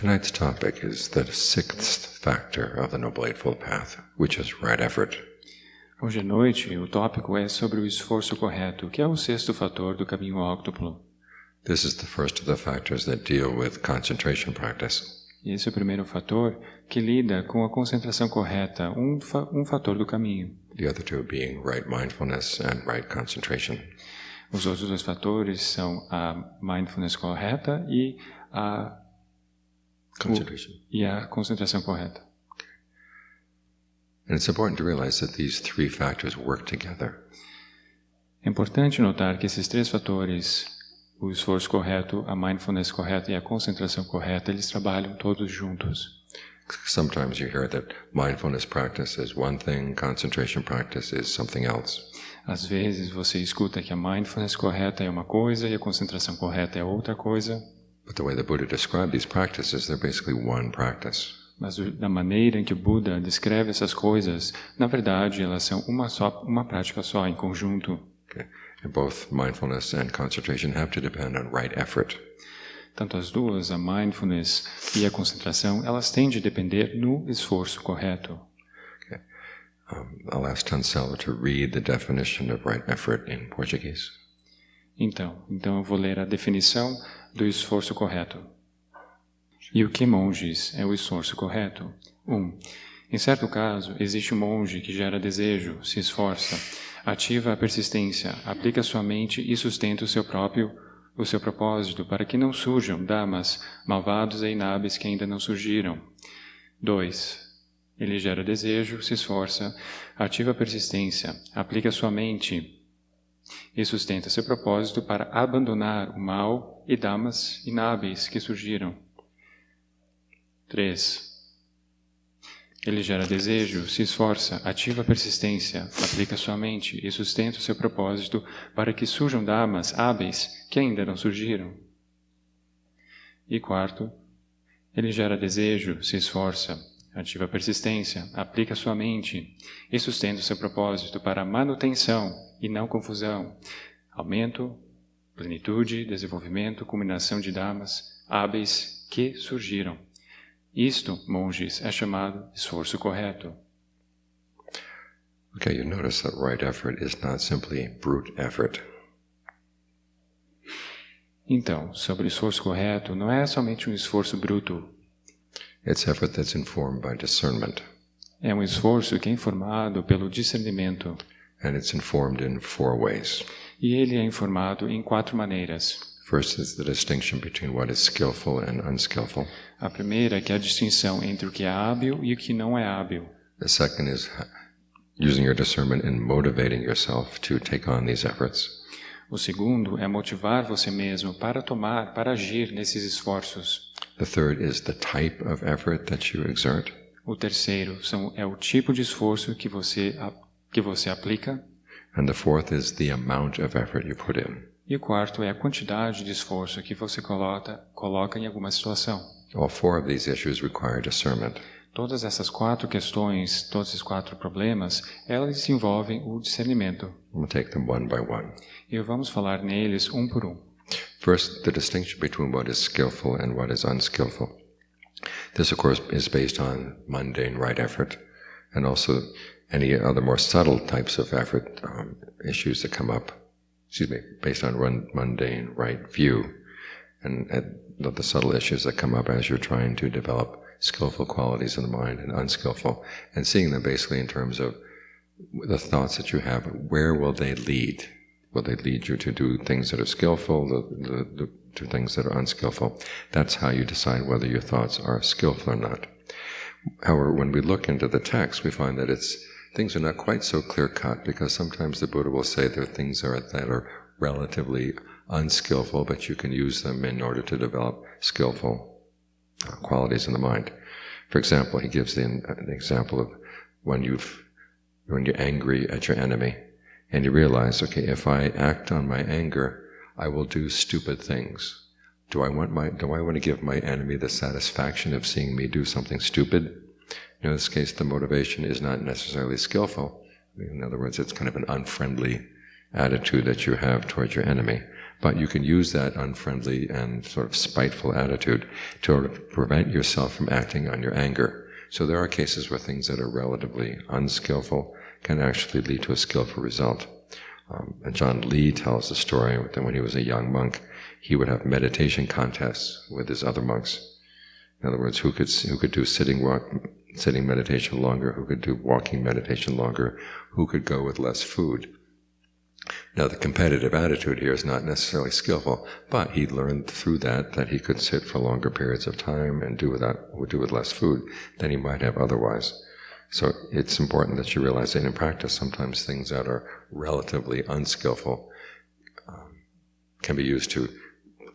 Tonight's topic is the sixth factor of the Noble Eightfold Path, which is right effort. Hoje à noite, o tópico é sobre o esforço correto, que é o sexto fator do caminho óctuplo. This is the first of the factors that deal with concentration practice. E esse é o primeiro fator que lida com a concentração correta, um fator do caminho. The other two being right mindfulness and right concentration. Os outros dois fatores são a mindfulness correta e a concentração correta. And it's important to realize that these three factors work together. É importante notar que esses três fatores, o esforço correto, a mindfulness correta e a concentração correta, eles trabalham todos juntos. Sometimes you hear that mindfulness practice is one thing, concentration practice is something else. Às vezes você escuta que a mindfulness correta é uma coisa e a concentração correta é outra coisa. But the way the Buddha described these practices, they're basically one practice. Mas da maneira em que o Buda descreve essas coisas, na verdade, elas são uma prática só, em conjunto. Okay. And both mindfulness and concentration have to depend on right effort. Tanto as duas, a mindfulness e a concentração, elas têm de depender no esforço correto. Okay. I'll ask Than Saulo to read the definition of right effort in Portuguese. Então eu vou ler a definição do esforço correto. E o que, monges, é o esforço correto? 1. Em certo caso, existe um monge que gera desejo, se esforça, ativa a persistência, aplica sua mente e sustenta o seu propósito para que não surjam dhammas malvados e inábeis que ainda não surgiram. 2. Ele gera desejo, se esforça, ativa a persistência, aplica sua mente e sustenta seu propósito para abandonar o mal e dhammas inábeis que surgiram. 3. Ele gera desejo, se esforça, ativa a persistência, aplica sua mente e sustenta o seu propósito para que surjam dhammas hábeis que ainda não surgiram. E 4. Ele gera desejo, se esforça, ativa a persistência, aplica sua mente e sustenta o seu propósito para a manutenção e não confusão, aumento, plenitude, desenvolvimento, culminação de dhammas hábeis que surgiram. Isto, monges, é chamado esforço correto. Okay, you notice that right effort is not simply brute effort. Então, sobre o esforço correto, não é somente um esforço bruto. It's effort that's informed by discernment. É um esforço que é informado pelo discernimento. And it's informed in 4 ways. E ele é informado em 4 maneiras. First is the distinction between what is skillful and unskillful. A primeira é que é a distinção entre o que é hábil e o que não é hábil. The second is using your discernment in motivating yourself to take on these efforts. O segundo é motivar você mesmo para agir nesses esforços. The third is the type of effort that you exert. O terceiro é o tipo de esforço que você aplica. And the fourth is the amount of effort you put in. E o quarto é a quantidade de esforço que você coloca em alguma situação. All 4 of these issues require discernment. Todas essas 4 questões, todos esses 4 problemas, elas envolvem o discernimento. We'll take them one by one. E vamos falar neles um por um. First, the distinction between what is skillful and what is unskillful. This, of course, is based on mundane right effort, and also any other more subtle types of effort issues that come up. Based on mundane right view, and the subtle issues that come up as you're trying to develop skillful qualities of the mind and unskillful, and seeing them basically in terms of the thoughts that you have. Where will they lead? Will they lead you to do things that are skillful, to things that are unskillful? That's how you decide whether your thoughts are skillful or not. However, when we look into the text, we find that things are not quite so clear-cut, because sometimes the Buddha will say there are things that are relatively unskillful, but you can use them in order to develop skillful qualities in the mind. For example, he gives the example of when you're angry at your enemy, and you realize, okay, if I act on my anger, I will do stupid things. Do I want to give my enemy the satisfaction of seeing me do something stupid? In this case, the motivation is not necessarily skillful. In other words, it's kind of an unfriendly attitude that you have towards your enemy. But you can use that unfriendly and sort of spiteful attitude to prevent yourself from acting on your anger. So there are cases where things that are relatively unskillful can actually lead to a skillful result. Ajaan Lee tells the story that when he was a young monk, he would have meditation contests with his other monks. In other words, who could do sitting meditation longer, who could do walking meditation longer, who could go with less food. Now, the competitive attitude here is not necessarily skillful, but he learned through that he could sit for longer periods of time and do with less food than he might have otherwise. So it's important that you realize that in practice, sometimes things that are relatively unskillful can be used to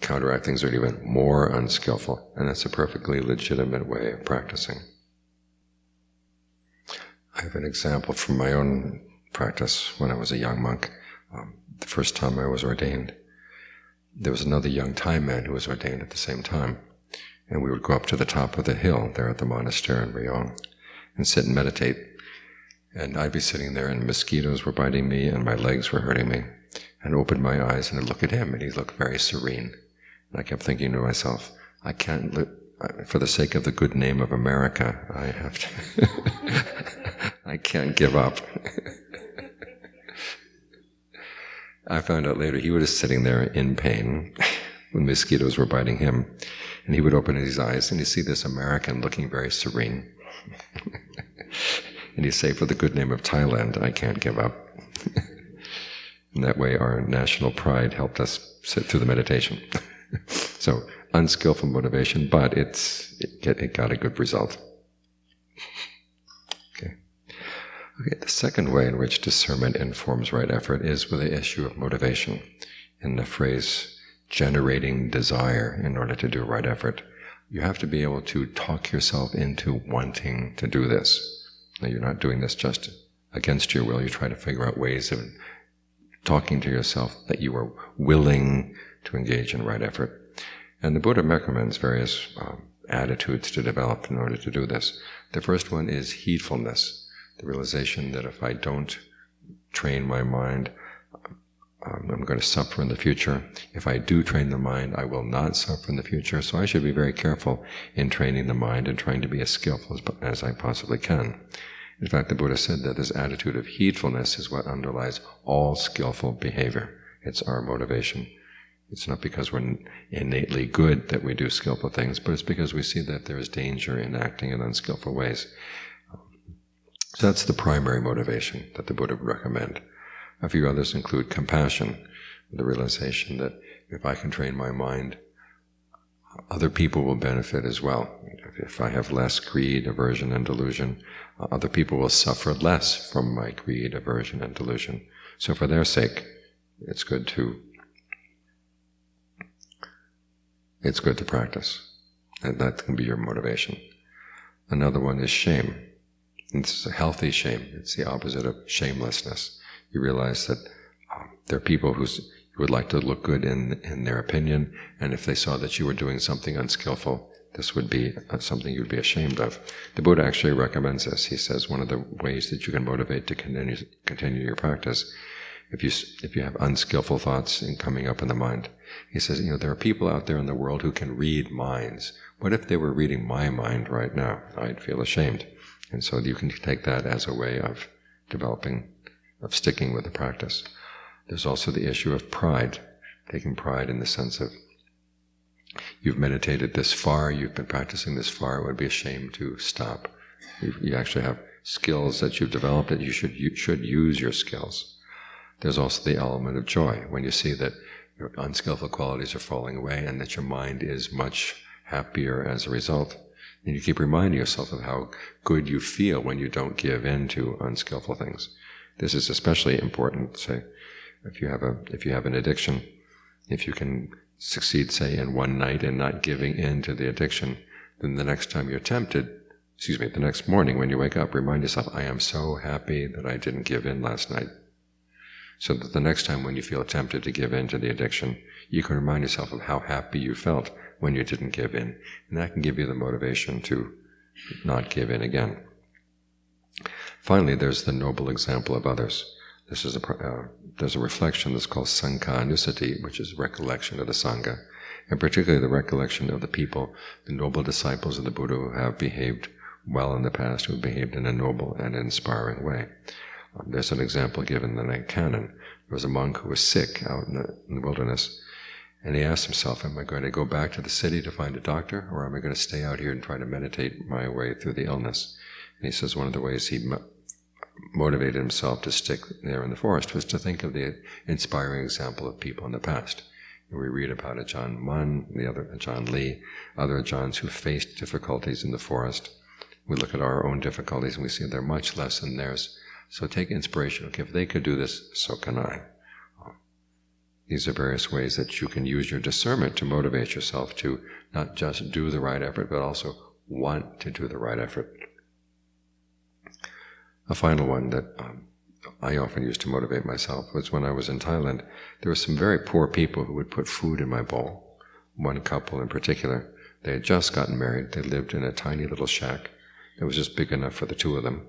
counteract things that are even more unskillful, and that's a perfectly legitimate way of practicing. I have an example from my own practice when I was a young monk. The first time I was ordained, there was another young Thai man who was ordained at the same time, and we would go up to the top of the hill there at the monastery in Rayong and sit and meditate. And I'd be sitting there and mosquitoes were biting me and my legs were hurting me, and opened my eyes and I'd look at him and he looked very serene. And I kept thinking to myself, I can't for the sake of the good name of America, I have to I can't give up. I found out later he was just sitting there in pain when mosquitoes were biting him, and he would open his eyes and he'd see this American looking very serene. And he'd say, for the good name of Thailand, I can't give up. In that way, our national pride helped us sit through the meditation. So, unskillful motivation, but it got a good result. Okay, the second way in which discernment informs right effort is with the issue of motivation. In the phrase, generating desire in order to do right effort, you have to be able to talk yourself into wanting to do this. Now, you're not doing this just against your will. You try to figure out ways of talking to yourself that you are willing to engage in right effort. And the Buddha recommends various attitudes to develop in order to do this. The first one is heedfulness. The realization that if I don't train my mind, I'm going to suffer in the future. If I do train the mind, I will not suffer in the future. So I should be very careful in training the mind and trying to be as skillful as I possibly can. In fact, the Buddha said that this attitude of heedfulness is what underlies all skillful behavior. It's our motivation. It's not because we're innately good that we do skillful things, but it's because we see that there is danger in acting in unskillful ways. So that's the primary motivation that the Buddha would recommend. A few others include compassion, the realization that if I can train my mind, other people will benefit as well. If I have less greed, aversion, and delusion, other people will suffer less from my greed, aversion, and delusion. So for their sake, it's good to practice. And that can be your motivation. Another one is shame. It's a healthy shame. It's the opposite of shamelessness. You realize that there are people who would like to look good in their opinion, and if they saw that you were doing something unskillful, this would be something you'd be ashamed of. The Buddha actually recommends this. He says one of the ways that you can motivate to continue your practice, if you have unskillful thoughts coming up in the mind, he says, there are people out there in the world who can read minds. What if they were reading my mind right now? I'd feel ashamed. And so you can take that as a way of sticking with the practice. There's also the issue of pride, taking pride in the sense of you've meditated this far, you've been practicing this far, it would be a shame to stop. You actually have skills that you've developed that you should use your skills. There's also the element of joy, when you see that your unskillful qualities are falling away and that your mind is much happier as a result. And you keep reminding yourself of how good you feel when you don't give in to unskillful things. This is especially important, say, if you have an addiction, if you can succeed, say, in one night in not giving in to the addiction, then the next time you're tempted, the next morning when you wake up, remind yourself, I am so happy that I didn't give in last night. So that the next time when you feel tempted to give in to the addiction, you can remind yourself of how happy you felt when you didn't give in. And that can give you the motivation to not give in again. Finally, there's the noble example of others. This is a there's a reflection that's called Sangha-nusati, which is recollection of the Sangha, and particularly the recollection of the people, the noble disciples of the Buddha who have behaved well in the past, who have behaved in a noble and inspiring way. There's an example given in the canon. There was a monk who was sick out in the wilderness, and he asked himself, am I going to go back to the city to find a doctor, or am I going to stay out here and try to meditate my way through the illness? And he says one of the ways he motivated himself to stick there in the forest was to think of the inspiring example of people in the past. And we read about Ajaan Mun, the other Ajaan Lee, other Ajaans who faced difficulties in the forest. We look at our own difficulties and we see they're much less than theirs. So take inspiration. Okay, if they could do this, so can I. These are various ways that you can use your discernment to motivate yourself to not just do the right effort, but also want to do the right effort. A final one that I often used to motivate myself was when I was in Thailand. There were some very poor people who would put food in my bowl. One couple in particular, they had just gotten married. They lived in a tiny little shack that was just big enough for the two of them.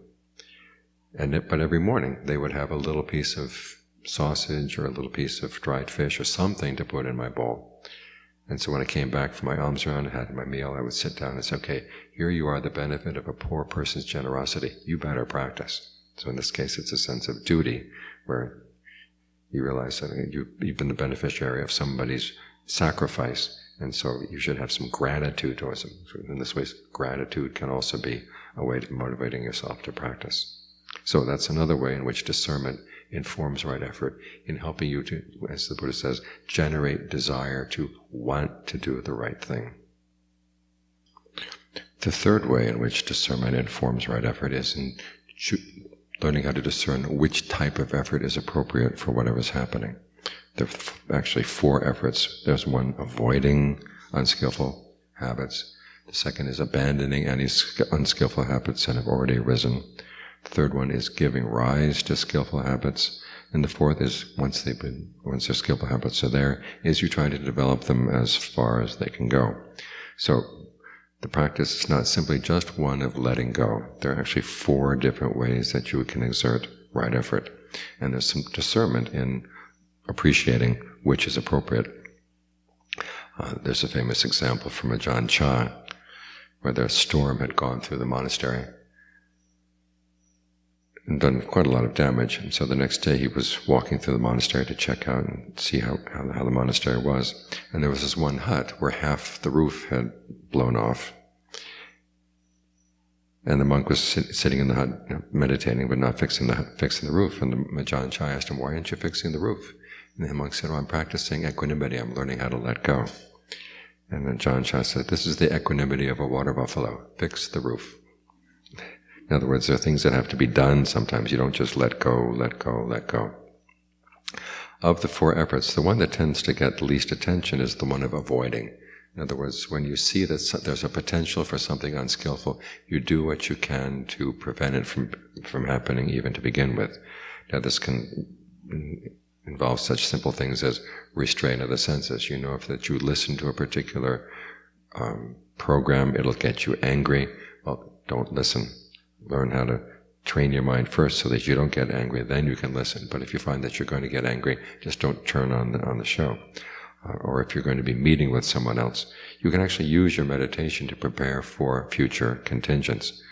But every morning they would have a little piece of sausage or a little piece of dried fish or something to put in my bowl. And so when I came back from my alms round and had my meal, I would sit down and say, okay, here you are, the benefit of a poor person's generosity. You better practice. So in this case, it's a sense of duty where you realize that you've been the beneficiary of somebody's sacrifice, and so you should have some gratitude towards them. So in this way, gratitude can also be a way of motivating yourself to practice. So that's another way in which discernment informs right effort in helping you to, as the Buddha says, generate desire to want to do the right thing. The third way in which discernment informs right effort is in learning how to discern which type of effort is appropriate for whatever's happening. There are actually 4 efforts. There's one, avoiding unskillful habits. The second is abandoning any unskillful habits that have already arisen. The third one is giving rise to skillful habits. And the fourth is, once their skillful habits are there, is you try to develop them as far as they can go. So the practice is not simply just one of letting go. There are actually 4 different ways that you can exert right effort. And there's some discernment in appreciating which is appropriate. There's a famous example from Ajaan Chah, where the storm had gone through the monastery and done quite a lot of damage. And so the next day he was walking through the monastery to check out and see how the monastery was. And there was this one hut where half the roof had blown off. And the monk was sitting in the hut, meditating, but not fixing the roof. And Ajaan Chah asked him, why aren't you fixing the roof? And the monk said, I'm practicing equanimity. I'm learning how to let go. And then Ajaan Chah said, this is the equanimity of a water buffalo. Fix the roof. In other words, there are things that have to be done sometimes. You don't just let go, let go, let go. Of the 4 efforts, the one that tends to get the least attention is the one of avoiding. In other words, when you see that there's a potential for something unskillful, you do what you can to prevent it from happening even to begin with. Now this can involve such simple things as restraint of the senses. You know, if you listen to a particular program, it'll get you angry. Well, don't listen. Learn how to train your mind first so that you don't get angry, then you can listen. But if you find that you're going to get angry, just don't turn on the show. Or if you're going to be meeting with someone else, you can actually use your meditation to prepare for future contingents.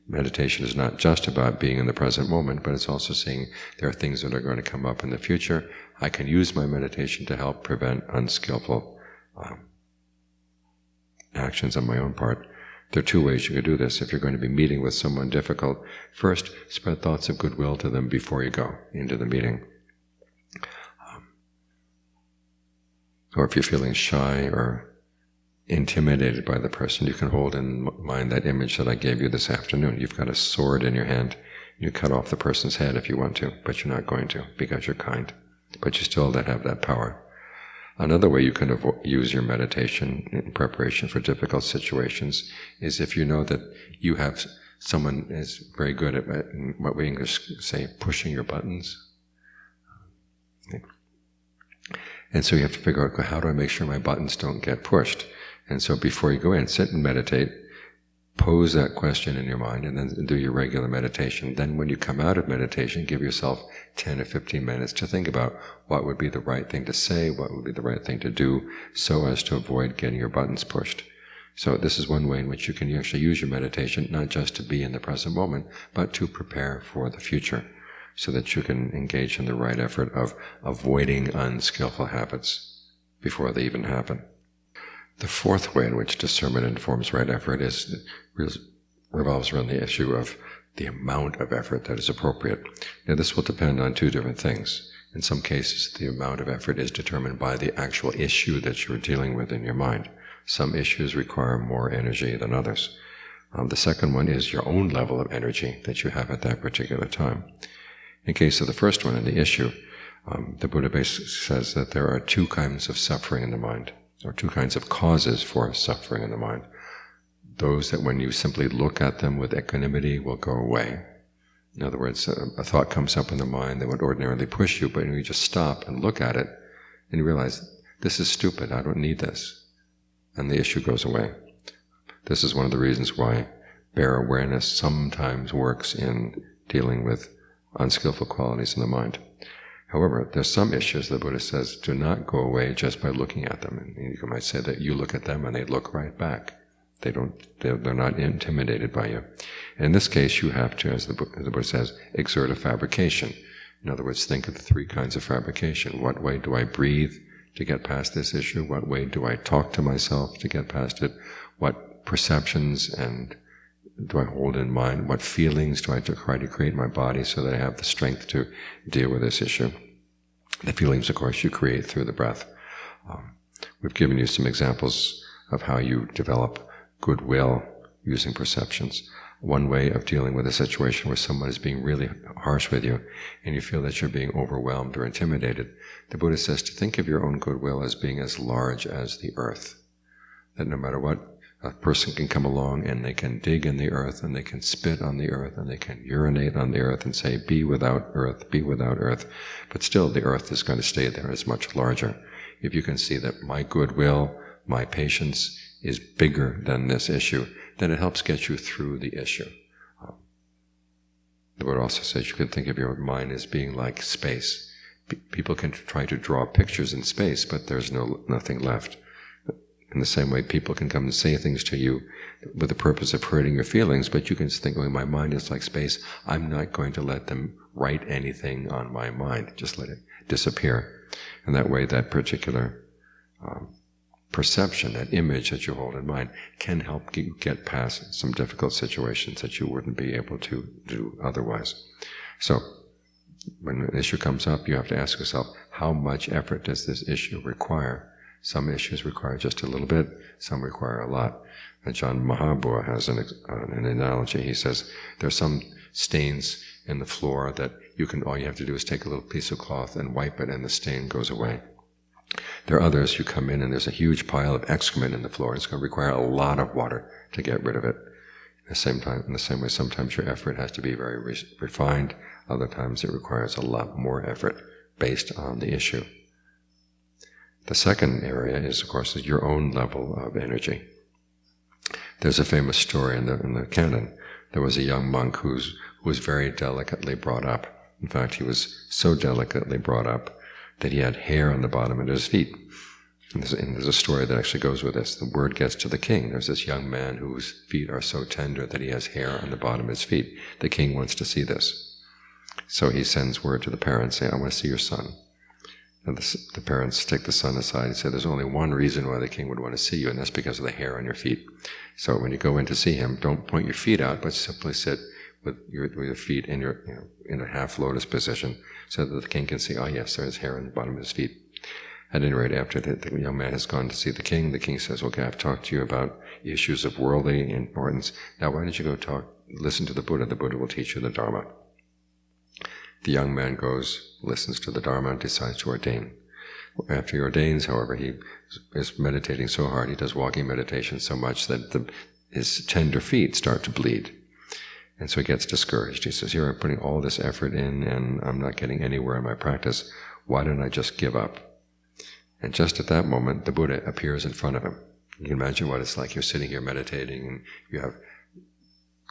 Meditation is not just about being in the present moment, but it's also seeing there are things that are going to come up in the future. I can use my meditation to help prevent unskillful actions on my own part. There are 2 ways you could do this. If you're going to be meeting with someone difficult, first, spread thoughts of goodwill to them before you go into the meeting. Or if you're feeling shy or intimidated by the person, you can hold in mind that image that I gave you this afternoon. You've got a sword in your hand. You cut off the person's head if you want to, but you're not going to because you're kind. But you still have that power. Another way you can use your meditation in preparation for difficult situations is if you know that you have someone is very good at what we English say, pushing your buttons. And so you have to figure out, how do I make sure my buttons don't get pushed? And so before you go in, sit and meditate, pose that question in your mind and then do your regular meditation. Then when you come out of meditation, give yourself 10 or 15 minutes to think about what would be the right thing to say, what would be the right thing to do, so as to avoid getting your buttons pushed. So this is one way in which you can actually use your meditation, not just to be in the present moment, but to prepare for the future, so that you can engage in the right effort of avoiding unskillful habits before they even happen. The fourth way in which discernment informs right effort revolves around the issue of the amount of effort that is appropriate. Now, this will depend on two different things. In some cases, the amount of effort is determined by the actual issue that you're dealing with in your mind. Some issues require more energy than others. The second one is your own level of energy that you have at that particular time. In case of the first one, in the issue, the Buddha basically says that there are two kinds of suffering in the mind, or two kinds of causes for suffering in the mind. Those that when you simply look at them with equanimity will go away. In other words, a thought comes up in the mind that would ordinarily push you, but you just stop and look at it, and you realize, this is stupid, I don't need this. And the issue goes away. This is one of the reasons why bare awareness sometimes works in dealing with unskillful qualities in the mind. However, there's some issues the Buddha says do not go away just by looking at them. And you might say that you look at them and they look right back. They're not intimidated by you. And in this case, you have to, as the Buddha says, exert a fabrication. In other words, think of the three kinds of fabrication. What way do I breathe to get past this issue? What way do I talk to myself to get past it? What perceptions and do I hold in mind? What feelings do I try to create in my body so that I have the strength to deal with this issue? The feelings, of course, you create through the breath. We've given you some examples of how you develop goodwill using perceptions. One way of dealing with a situation where someone is being really harsh with you and you feel that you're being overwhelmed or intimidated, the Buddha says to think of your own goodwill as being as large as the earth. That no matter what, a person can come along and they can dig in the earth and they can spit on the earth and they can urinate on the earth and say, be without earth, be without earth. But still the earth is going to stay there. It's much larger. If you can see that my goodwill, my patience is bigger than this issue, then it helps get you through the issue. The Buddha also says you could think of your mind as being like space. People can try to draw pictures in space, but there's nothing left. In the same way, people can come and say things to you with the purpose of hurting your feelings, but you can think, oh, my mind is like space. I'm not going to let them write anything on my mind. Just let it disappear. And that way, that particular perception, that image that you hold in mind, can help you get past some difficult situations that you wouldn't be able to do otherwise. So, when an issue comes up, you have to ask yourself, how much effort does this issue require? Some issues require just a little bit, some require a lot. Ajaan Mahabua has an analogy. He says, there are some stains in the floor that all you have to do is take a little piece of cloth and wipe it and the stain goes away. There are others, you come in and there's a huge pile of excrement in the floor. It's going to require a lot of water to get rid of it. In the same way, sometimes your effort has to be very refined. Other times it requires a lot more effort based on the issue. The second area is, of course, your own level of energy. There's a famous story in the canon. There was a young monk who was very delicately brought up. In fact, he was so delicately brought up that he had hair on the bottom of his feet. And there's a story that actually goes with this. The word gets to the king. There's this young man whose feet are so tender that he has hair on the bottom of his feet. The king wants to see this. So he sends word to the parents, saying, I want to see your son. And the parents take the son aside and say, there's only one reason why the king would want to see you, and that's because of the hair on your feet. So when you go in to see him, don't point your feet out, but simply sit with your feet in in a half lotus position, so that the king can see, oh yes, there's hair on the bottom of his feet. At any rate, after the young man has gone to see the king says, okay, I've talked to you about issues of worldly importance. Now why don't you go listen to the Buddha? The Buddha will teach you the Dhamma. The young man goes, listens to the Dhamma, and decides to ordain. After he ordains, however, he is meditating so hard, he does walking meditation so much that his tender feet start to bleed. And so he gets discouraged. He says, here I'm putting all this effort in and I'm not getting anywhere in my practice. Why don't I just give up? And just at that moment, the Buddha appears in front of him. You can imagine what it's like. You're sitting here meditating and you have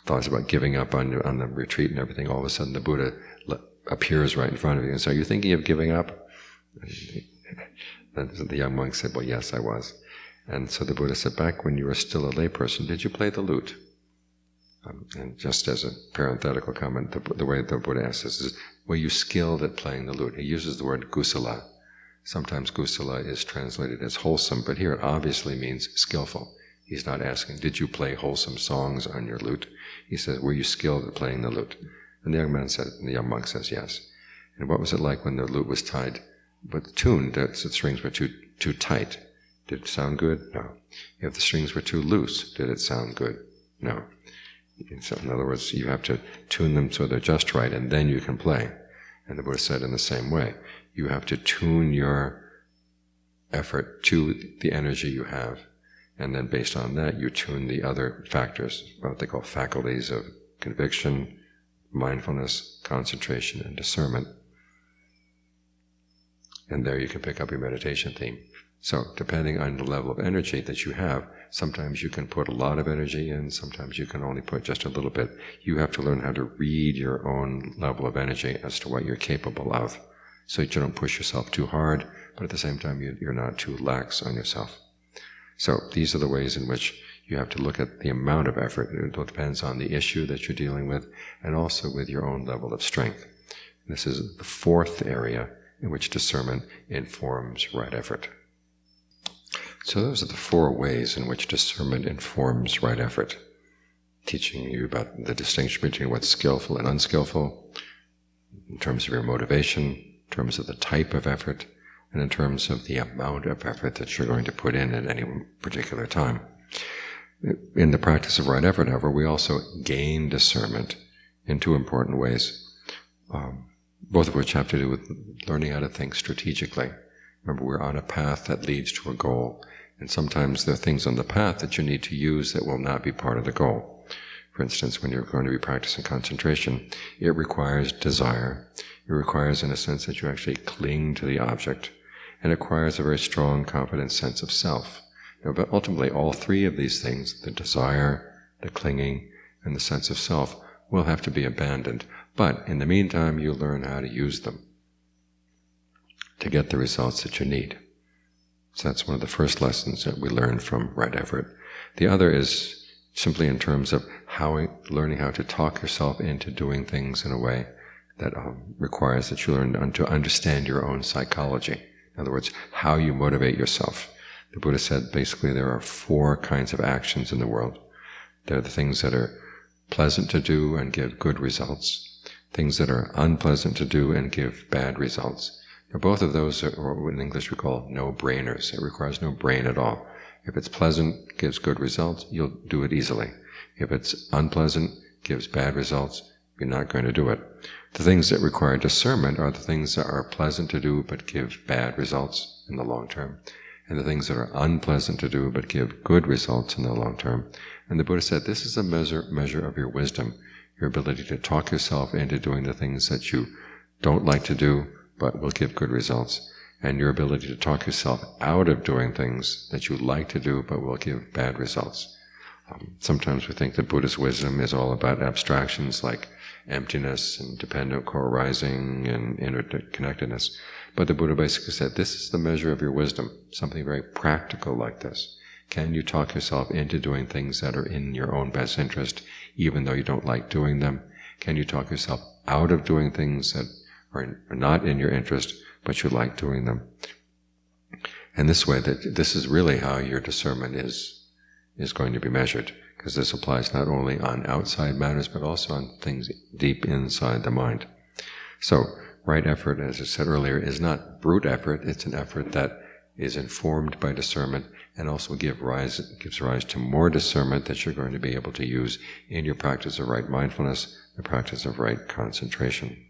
thoughts about giving up on the retreat and everything, all of a sudden the Buddha appears right in front of you and says, "Are you thinking of giving up?" And the young monk said, "Well, yes, I was." And so the Buddha said, "Back when you were still a layperson, did you play the lute?" And just as a parenthetical comment, the way the Buddha asks this is, were you skilled at playing the lute? He uses the word kusala. Sometimes kusala is translated as wholesome, but here it obviously means skillful. He's not asking, did you play wholesome songs on your lute? He says, were you skilled at playing the lute? And the young monk says, yes. And what was it like when the lute was tied, but tuned, the strings were too tight? Did it sound good? No. If the strings were too loose, did it sound good? No. So in other words, you have to tune them so they're just right, and then you can play. And the Buddha said in the same way, you have to tune your effort to the energy you have, and then based on that, you tune the other factors, what they call faculties of conviction, mindfulness, concentration, and discernment. And there you can pick up your meditation theme. So, depending on the level of energy that you have, sometimes you can put a lot of energy in, sometimes you can only put just a little bit. You have to learn how to read your own level of energy as to what you're capable of, so that you don't push yourself too hard, but at the same time you're not too lax on yourself. So, these are the ways in which you have to look at the amount of effort. It depends on the issue that you're dealing with, and also with your own level of strength. This is the fourth area in which discernment informs right effort. So those are the four ways in which discernment informs right effort, teaching you about the distinction between what's skillful and unskillful, in terms of your motivation, in terms of the type of effort, and in terms of the amount of effort that you're going to put in at any particular time. In the practice of right effort, however, we also gain discernment in two important ways, both of which have to do with learning how to think strategically. Remember, we're on a path that leads to a goal, and sometimes there are things on the path that you need to use that will not be part of the goal. For instance, when you're going to be practicing concentration, it requires desire. It requires, in a sense, that you actually cling to the object, and it requires a very strong, confident sense of self. But ultimately, all three of these things, the desire, the clinging, and the sense of self, will have to be abandoned. But in the meantime, you learn how to use them to get the results that you need. So that's one of the first lessons that we learn from right effort. The other is simply in terms of learning how to talk yourself into doing things in a way that requires that you learn to understand your own psychology. In other words, how you motivate yourself. The Buddha said basically there are four kinds of actions in the world. There are the things that are pleasant to do and give good results, things that are unpleasant to do and give bad results. Now, both of those are what in English we call no-brainers. It requires no brain at all. If it's pleasant, gives good results, you'll do it easily. If it's unpleasant, gives bad results, you're not going to do it. The things that require discernment are the things that are pleasant to do but give bad results in the long term, and the things that are unpleasant to do but give good results in the long term. And the Buddha said this is a measure of your wisdom, your ability to talk yourself into doing the things that you don't like to do but will give good results, and your ability to talk yourself out of doing things that you like to do but will give bad results. Sometimes we think that Buddhist wisdom is all about abstractions like emptiness and dependent co-arising and interconnectedness. But the Buddha basically said, this is the measure of your wisdom, something very practical like this. Can you talk yourself into doing things that are in your own best interest, even though you don't like doing them? Can you talk yourself out of doing things that are not in your interest, but you like doing them? And this way, this is really how your discernment is going to be measured, because this applies not only on outside matters, but also on things deep inside the mind. So, right effort, as I said earlier, is not brute effort. It's an effort that is informed by discernment and also gives rise to more discernment that you're going to be able to use in your practice of right mindfulness, the practice of right concentration.